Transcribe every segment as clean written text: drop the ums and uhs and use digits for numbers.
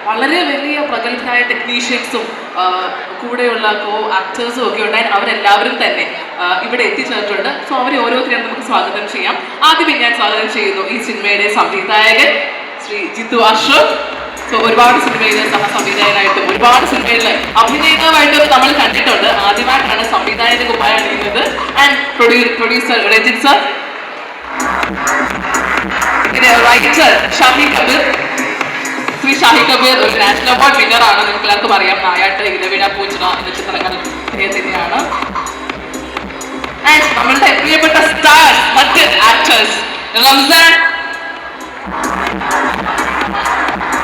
വളരെ വലിയ പ്രഗത്ഭരായ ടെക്നീഷ്യൻസും കൂടെയുള്ള ആക്ടേഴ്സും ഒക്കെ ഉണ്ടായി. അവരെല്ലാവരും തന്നെ ഇവിടെ എത്തിച്ചേർന്നിട്ടുണ്ട്. സോ അവരെ ഓരോരുത്തരെയും നമുക്ക് സ്വാഗതം ചെയ്യാം. ആദ്യമേ ഞാൻ സ്വാഗതം ചെയ്യുന്നു ഈ സിനിമയുടെ സംവിധായകൻ ശ്രീ ജിത്തു അഷ്റഫ്. സോ ഒരുപാട് സിനിമയിൽ സഹസംവിധായകനായിട്ടും ഒരുപാട് സിനിമകളിൽ അഭിനേതാവായിട്ടും നമ്മൾ കണ്ടിട്ടുണ്ട്. ആദ്യമായിട്ടാണ് സംവിധായക കുപ്പായ അണിയുന്നത്. And producer Rajith sir, writer Shahi Kabir. Shri Shahi Kabir ഒരു നാഷണൽ അവാർഡ് വിന്നറാണ്. നിങ്ങൾക്ക് എല്ലാവർക്കും അറിയാം. നായാട്ട്, ഇരവിട, പൂച്ചന എന്ന ചിത്രങ്ങൾ തന്നെയാണ്. ആൻഡ് നമ്മളുടെ പ്രിയപ്പെട്ട സ്റ്റാർസ്, മറ്റ് ആക്ടേഴ്സ് റംസാൻ,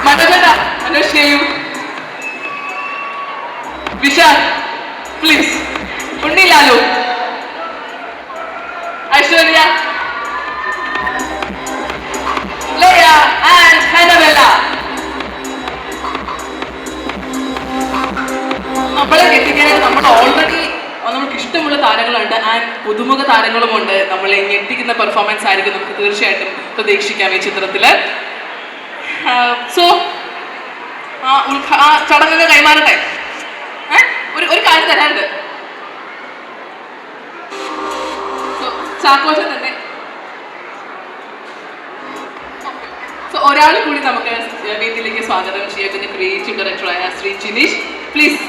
മടമേട, അനുഷ്കയും, വിശാൽ, പ്ലീസ്, ഉണ്ണിലാലു, ഐശ്വര്യ, ലയ ആൻഡ് ഹനബെല്ല. നമ്മളെ ഞെട്ടിക്കാനായിട്ട് നമ്മൾ ഓൾറെഡി നമുക്ക് ഇഷ്ടമുള്ള താരങ്ങളുണ്ട്. ആൻഡ് പുതുമുഖ താരങ്ങളുമുണ്ട്. നമ്മളെ ഞെട്ടിക്കുന്ന പെർഫോമൻസ് ആയിരിക്കും നമുക്ക് തീർച്ചയായിട്ടും പ്രതീക്ഷിക്കാം ഈ ചിത്രത്തില്. സോ ചടങ്ങ് കൈമാറട്ടെ. ഒരു കാര്യം തരാനുണ്ട്. ചാക്കോച്ചൻ തന്നെ. സോ ഒരാൾ കൂടി നമുക്ക് വേദിയിലേക്ക് സ്വാഗതം ചെയ്യാം. പിന്നെ ക്രിയേറ്റീവ് ഡയറക്ടറായ ശ്രീ ജിനീഷ്, പ്ലീസ്.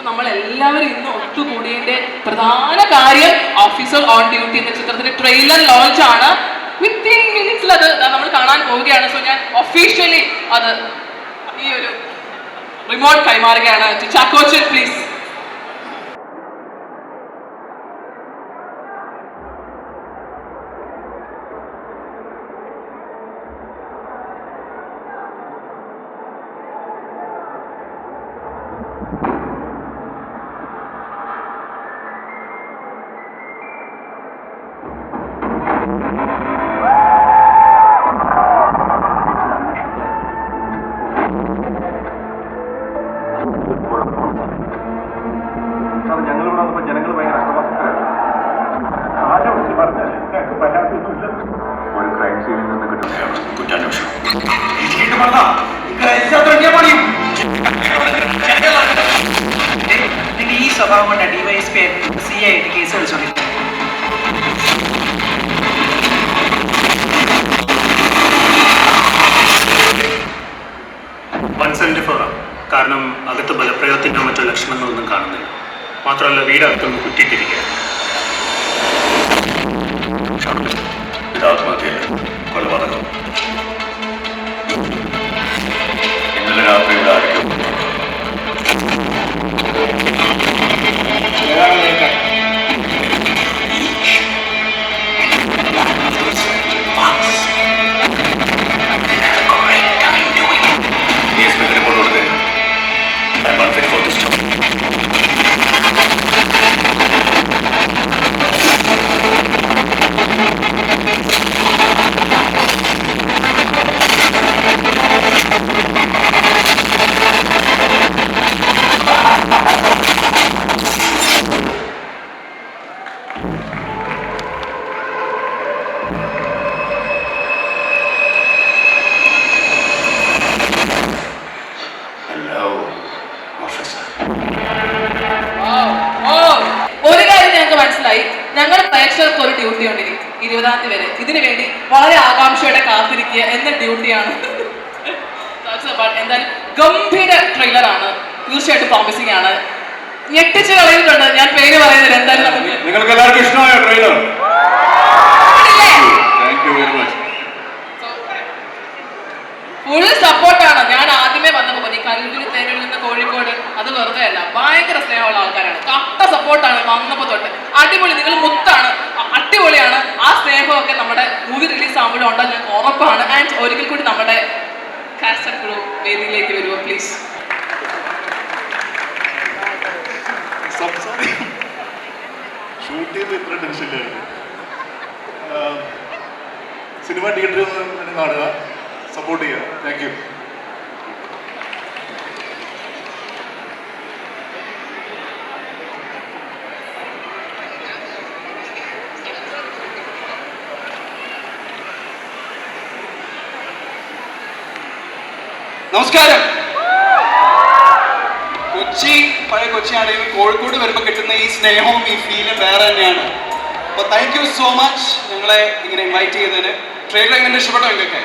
നമ്മളെല്ലാവരും ഇന്ന് ഒത്തുകൂടിയതിന്റെ പ്രധാന കാര്യം ഓഫീസർ ഓൺ ഡ്യൂട്ടി എന്ന ചിത്രത്തിന്റെ ട്രെയിലർ ലോഞ്ച് ആണ്. വിത്തിൻ മിനിറ്റ്സിൽ അത് നമ്മൾ കാണാൻ പോവുകയാണ്. സോ ഞാൻ ഒഫീഷ്യലി അത് ഈ ഒരു റിമോട്ട് കൈമാറുകയാണ്. ചാക്കോച്ചൻ, പ്ലീസ്. ഒരു ക്രൈം സീനിൽ നിന്ന് കിട്ടുന്നതാണ് കുറ്റാന്വേഷണം. ഈ സ്വഭാവം കൊണ്ട് ഡിവൈഎസ്പി സി ആയിട്ട് കേസ് വിളിച്ചോണ്ടിരിക്കും. കാരണം അകത്ത് ബലപ്രയോഗത്തിൻ്റെ മറ്റു ലക്ഷണങ്ങളൊന്നും കാണുന്നില്ല. മാത്രമല്ല വീടകത്തൊന്ന് കുറ്റിട്ടിരിക്കുക. ഇത് ആത്മഹത്യയല്ല, കൊലപാതകം. ഇന്നലെ രാത്രി ഇവിടെ ആയിരിക്കും റിപ്പോർട്ട് കൊടുത്തേ. I M unfit for this job. ഞങ്ങൾ പ്രേക്ഷകർക്ക് ഒരു ഡ്യൂട്ടി ഉണ്ട് 20-ാം തീയതി വരെ. ഇതിനു വേണ്ടി വളരെ ആകാംക്ഷയോടെ കാത്തിരിക്കുക എന്ന ഡ്യൂട്ടിയാണ്. എന്തായാലും ഗംഭീര ട്രെയിലറാണ്. തീർച്ചയായിട്ടും പ്രോമിസിംഗ് ആണ്. ഞെട്ടിച്ച് കളയുന്നുണ്ട്. ഞാൻ പേര് പറയുന്നത് എന്തായാലും നിങ്ങൾക്ക് എല്ലാവർക്കും ഇഷ്ടമായോ trailer? Thank you very much. Full സപ്പോർട്ടാണ്. ഞാൻ ആദ്യമേ വന്നപ്പോൾ ഈ കല്ലൂരിൽ തേനിൽ നിന്ന് കോഴിക്കോട് അത് വെറുതെ അല്ല, ഭയങ്കര സ്നേഹമുള്ള ആൾക്കാരാണ്. കട്ട സപ്പോർട്ടാണ് വന്നപ്പോൾ തൊട്ട്. അടിപൊളി, നിങ്ങൾ മുത്താണ്, അടിപൊളിയാണ്. ആ സ്നേഹമൊക്കെ നമ്മുടെ മൂവി റിലീസ് ആകുമ്പോഴും ഉണ്ടോ ഞങ്ങൾക്ക് ഉറപ്പാണ്. ആൻഡ് ഒരിക്കൽ കൂടി നമ്മുടെ കാസ്റ്റർ ക്രൂ വേദിയിലേക്ക് വരുമോ പ്ലീസ്? ഷൂട്ട് ചെയ്ത് ഇത്ര ടെൻഷനിലായിരുന്നു. സിനിമ തിയേറ്ററിൽ നിന്ന് കാണുക, സപ്പോർട്ട് ചെയ്യുക. Thank you. നമസ്കാരം. കൊച്ചി പഴയ കൊച്ചിയാണെങ്കിൽ കോഴിക്കോട് വരുമ്പോൾ കിട്ടുന്ന ഈ സ്നേഹവും ഈ ഫീലും വേറെ തന്നെയാണ്. അപ്പോൾ താങ്ക് യു സോ മച്ച് ഞങ്ങളെ ഇങ്ങനെ ഇൻവൈറ്റ് ചെയ്തതിന്. ട്രെയിലർ എങ്ങനെ ഇഷ്ടപ്പെട്ടോ നിങ്ങൾക്ക്?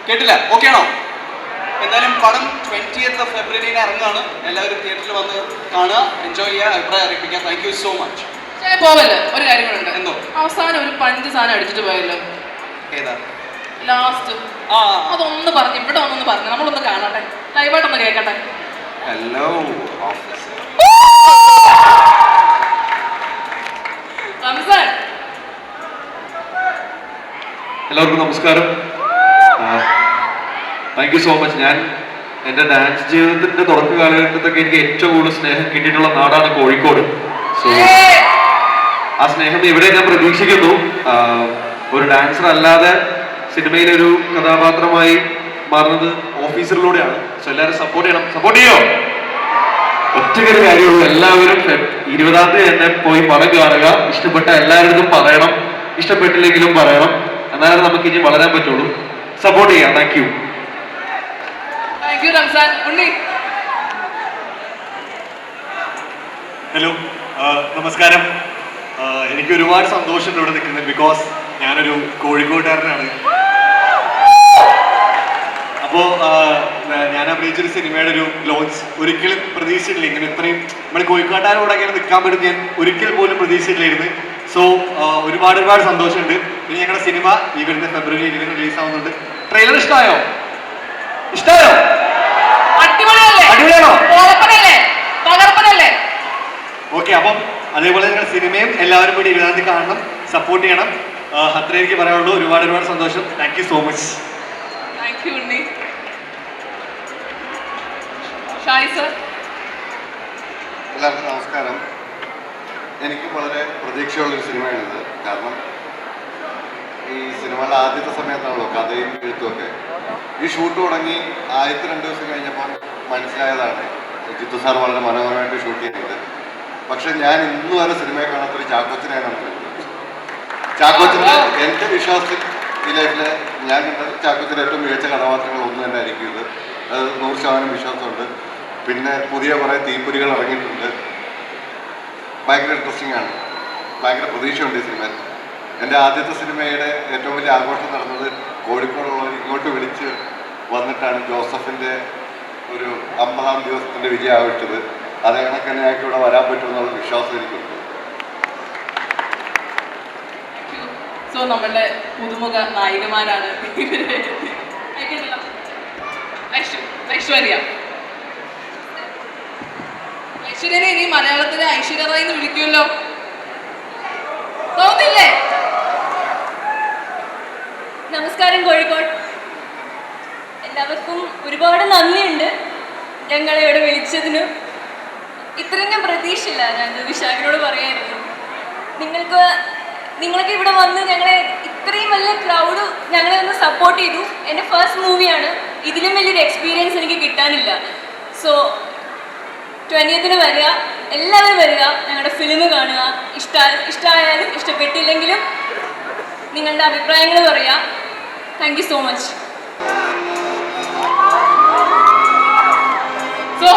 കേട്ടില്ല? ഓക്കെ ആണോ? എന്തായാലും പടം 20th ഫെബ്രുവരിയിൽ ഇറങ്ങുകയാണ്. എല്ലാവരും തിയേറ്ററിൽ വന്ന് കാണുക, എൻജോയ് ചെയ്യുക, അഭിപ്രായം അറിയിപ്പിക്കുക. Thank you so much. പോവല്ലേ, ഒരു കാര്യം കൂടെ ഉണ്ട്. എന്തോ? അവസാനം ഒരു പഞ്ച് സാധനം അടിച്ചിട്ട് പോയല്ലോ. ഏതാ? ലാസ്റ്റ്. അതൊന്ന് പറഞ്ഞു, ഇവിടെ ഒന്നൊന്ന് പറഞ്ഞു, നമ്മളൊന്ന് കാണട്ടെ, ലൈവായിട്ടൊന്ന് കേൾക്കട്ടെ. ഹലോ റംസാൻ. എല്ലാവർക്കും നമസ്കാരം. Thank you so much. ഞാൻ എൻ്റെ ഡാൻസ് ജീവിതത്തിൻ്റെ തുടക്ക കാലഘട്ടത്തൊക്കെ എനിക്ക് ഏറ്റവും കൂടുതൽ സ്നേഹം കിട്ടിയിട്ടുള്ള നാടാണ് കോഴിക്കോട്. സോ ആ സ്നേഹം ഇവിടെ ഞാൻ പ്രതീക്ഷിക്കുന്നു. ഒരു ഡാൻസർ അല്ലാതെ സിനിമയിലൊരു കഥാപാത്രമായി മാറുന്നത് ഓഫീസറിലൂടെയാണ്. സോ എല്ലാവരും സപ്പോർട്ട് ചെയ്യണം. സപ്പോർട്ട് ചെയ്യോ? ഒറ്റയൊരു കാര്യമുള്ളൂ, എല്ലാവരും 20-ാം തീയതി തന്നെ പോയി പടം കാണുക. ഇഷ്ടപ്പെട്ട എല്ലാവരും പറയണം, ഇഷ്ടപ്പെട്ടില്ലെങ്കിലും പറയണം. എന്നാലും നമുക്ക് ഇനി വളരാൻ പറ്റുള്ളൂ. സപ്പോർട്ട് ചെയ്യാം. Thank you. Thank you Ramzan. Unni. Hello, നമസ്കാരം. എനിക്ക് ഒരുപാട് സന്തോഷമുണ്ട് ഇവിടെ നിൽക്കുന്നത്. ബിക്കോസ് ഞാനൊരു കോഴിക്കോട്ടുകാരനാണ്. അപ്പോൾ ഞാൻ അഭിനയിച്ചൊരു സിനിമയുടെ ഒരു ലോഞ്ച് ഒരിക്കലും പ്രതീക്ഷിച്ചിട്ടില്ല. ഇങ്ങനെ ഇത്രയും നമ്മുടെ കോഴിക്കോട്ടുകാരോട് അങ്ങനെ നിൽക്കാൻ പറ്റും ഞാൻ ഒരിക്കൽ പോലും പ്രതീക്ഷിച്ചിട്ടില്ലായിരുന്നു. സോ ഒരുപാട് സന്തോഷമുണ്ട്. ഇനി ഞങ്ങളുടെ സിനിമ ഈ വരുന്ന ഫെബ്രുവരി 20 റിലീസ് ആവുന്നുണ്ട്. ട്രെയിലർ ഇഷ്ടമായോ? അടിപൊളിയാണോ? ഓക്കെ, അപ്പം അതേപോലെ ഞങ്ങളുടെ സിനിമയും എല്ലാവരും കൂടി 20-ാം തീയതി കാണണം, സപ്പോർട്ട് ചെയ്യണം. അത്രേ എനിക്ക് പറയാനുള്ളൂ. ഒരുപാട് സന്തോഷം. Thank you so much. Thank you Unni. Shahi sir. എല്ലാവർക്കും നമസ്കാരം. എനിക്ക് വളരെ പ്രതീക്ഷയുള്ളൊരു സിനിമയാണിത്. കാരണം ഈ സിനിമയുടെ ആദ്യത്തെ സമയത്താണല്ലോ കഥയും എഴുത്തുമൊക്കെ. ഈ ഷൂട്ട് തുടങ്ങി ആദ്യത്തെ 2 ദിവസം കഴിഞ്ഞപ്പോൾ മനസ്സിലായതാണ് ജിത്തു സാർ വളരെ മനോഹരമായിട്ട് ഷൂട്ട് ചെയ്യുന്നത്. പക്ഷെ ഞാൻ ഇന്ന് വരെ സിനിമയെ കാണാത്തൊരു ചാക്കോച്ചനെയാണ് കണ്ടത്. ചാക്കോച്ചൻ്റെ എൻ്റെ വിശ്വാസത്തിൽ ഈ ലൈഫിൽ ഞാൻ കണ്ടത് ചാക്കോച്ചൻ്റെ ഏറ്റവും മികച്ച കഥാപാത്രങ്ങൾ ഒന്ന് തന്നെ ആയിരിക്കും ഇത്. അത് 100% വിശ്വാസമുണ്ട്. പിന്നെ പുതിയ കുറേ തീപ്പൊരികൾ ഇറങ്ങിയിട്ടുണ്ട്. ഭയങ്കര ഇൻട്രസ്റ്റിംഗ് ആണ്. ഭയങ്കര പ്രതീക്ഷയുണ്ട് ഈ സിനിമയിൽ. എൻ്റെ ആദ്യത്തെ സിനിമയുടെ ഏറ്റവും വലിയ ആഘോഷം നടന്നത് കോഴിക്കോടുള്ളവർ ഇങ്ങോട്ട് വിളിച്ച് വന്നിട്ടാണ് ജോസഫിൻ്റെ ഒരു 50-ാം ദിവസത്തിൻ്റെ വിജയം ആഘോഷിച്ചത്. അതേ കണക്ക് തന്നെ ഞങ്ങൾക്ക് ഇവിടെ വരാൻ പറ്റുമെന്നുള്ള വിശ്വാസം എനിക്കുണ്ട്. സോ നമ്മളുടെ പുതുമുഖ നായികമാരാണ് ഐശ്വര്യ. ഐശ്വര്യനെ ഇനി മലയാളത്തിലെ ഐശ്വര്യ റായ് എന്ന് വിളിക്കുമല്ലോ, തോന്നില്ലേ? നമസ്കാരം കോഴിക്കോട്. എല്ലാവർക്കും ഒരുപാട് നന്ദിയുണ്ട് ഞങ്ങളെ ഇവിടെ വിളിച്ചതിന്. ഇത്രയും ഞാൻ പ്രതീക്ഷയില്ല. ഞാൻ വിശാഖിനോട് പറയായിരുന്നു, നിങ്ങളൊക്കെ ഇവിടെ വന്ന് ഞങ്ങളെ ഇത്രയും വലിയ ക്രൗഡ് ഞങ്ങളെ ഒന്ന് സപ്പോർട്ട് ചെയ്തു. എൻ്റെ ഫസ്റ്റ് മൂവിയാണ്. ഇതിലും വലിയൊരു എക്സ്പീരിയൻസ് എനിക്ക് കിട്ടാനില്ല. സോ 20th വരിക, എല്ലാവരും വരിക, ഞങ്ങളുടെ ഫിലിം കാണുക. ഇഷ്ടമായാലും ഇഷ്ടപ്പെട്ടില്ലെങ്കിലും നിങ്ങളുടെ അഭിപ്രായങ്ങൾ പറയുക. Thank you so much. So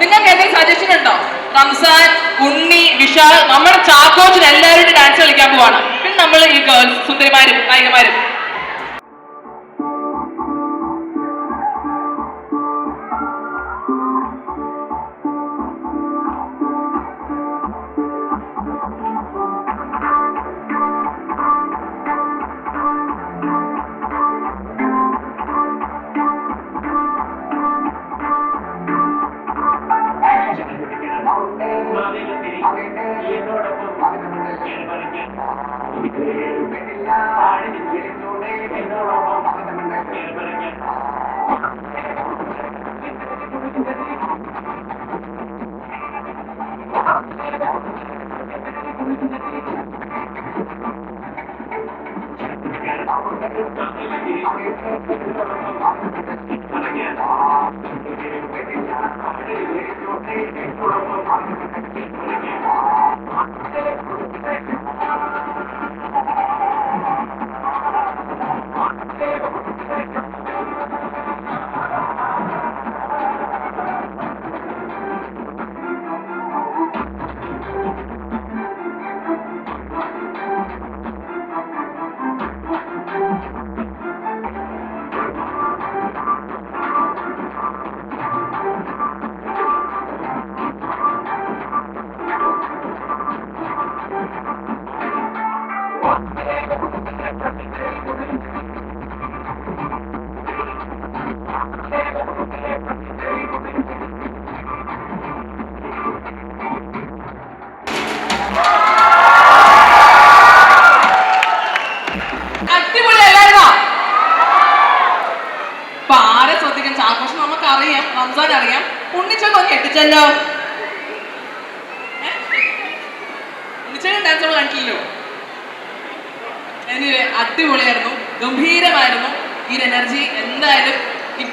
നിങ്ങൾക്ക് എന്തെങ്കിലും സജഷൻ ഉണ്ടോ? റംസാൻ, ഉണ്ണി, വിശാൽ, നമ്മുടെ ചാക്കോച്ചിന് എല്ലാവരും ഡാൻസ് കളിക്കാൻ പോവാണ്. പിന്നെ നമ്മൾ ഈ ഗേൾസ് സുന്ദരിമാരും നായികമാരും. അടിപൊളിയല്ലായിരുന്നോ? ഇപ്പൊ ആരെ ശ്രദ്ധിക്കും? ചാക്കോഷൻ നമുക്ക് അറിയാം, റംസാൻ അറിയാം, ഉണ്ണിച്ചൊക്കെ ഒന്ന് ഞെട്ടിച്ചല്ലോ. ഉണ്ണിച്ചേട്ടൻ ഡാൻസ് നമ്മൾ കണ്ടില്ലല്ലോ. എനിവേ അടിപൊളിയായിരുന്നു, ഗംഭീരമായിരുന്നു. ഈ എനർജി എന്തായാലും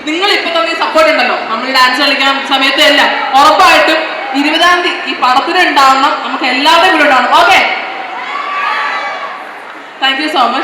നിങ്ങൾ ഇപ്പൊ തന്നെ സപ്പോർട്ട് ഉണ്ടല്ലോ നമ്മൾ ഡാൻസ് കളിക്കാൻ സമയത്ത് എല്ലാം ഉറപ്പായിട്ടും 20-ാം തീയതി ഈ പടത്തിന് ഉണ്ടാവണം. നമുക്ക് എല്ലാവരുടെയും കൂടെ ഉണ്ടാവണം. Okay, thank you so much.